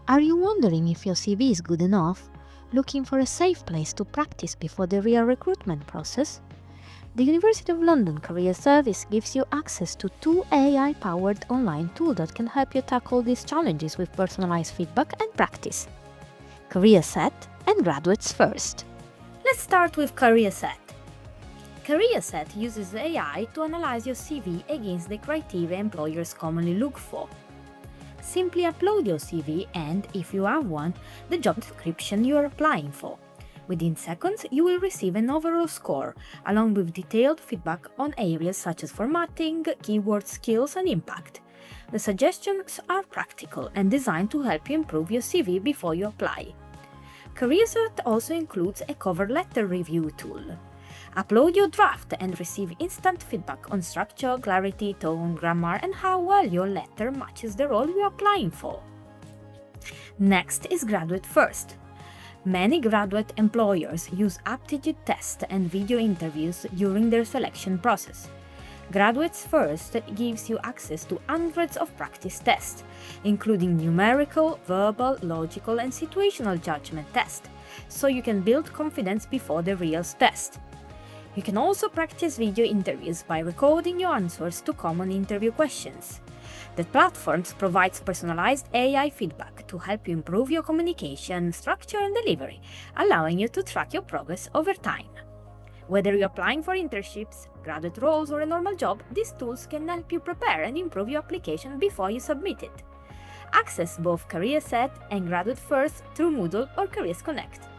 Are you wondering if your CV is good enough? Looking for a safe place to practice before the real recruitment process? The University of London Career Service gives you access to 2 AI-powered online tools that can help you tackle these challenges with personalized feedback and practice. CareerSet and Graduate Firsts. Let's start with CareerSet. CareerSet uses AI to analyze your CV against the criteria employers commonly look for. Simply upload your CV and, if you have one, the job description you are applying for. Within seconds, you will receive an overall score, along with detailed feedback on areas such as formatting, keyword skills, and impact. The suggestions are practical and designed to help you improve your CV before you apply. CareerSet also includes a cover letter review tool. Upload your draft and receive instant feedback on structure, clarity, tone, grammar, and how well your letter matches the role you're applying for. Next is Graduate First. Many graduate employers use aptitude tests and video interviews during their selection process. Graduates First gives you access to hundreds of practice tests, including numerical, verbal, logical, and situational judgment tests, so you can build confidence before the real test. You can also practice video interviews by recording your answers to common interview questions. The platform provides personalized AI feedback to help you improve your communication, structure, and delivery, allowing you to track your progress over time. Whether you're applying for internships, graduate roles, or a normal job, these tools can help you prepare and improve your application before you submit it. Access both CareerSet and Graduate First through Moodle or Careers Connect.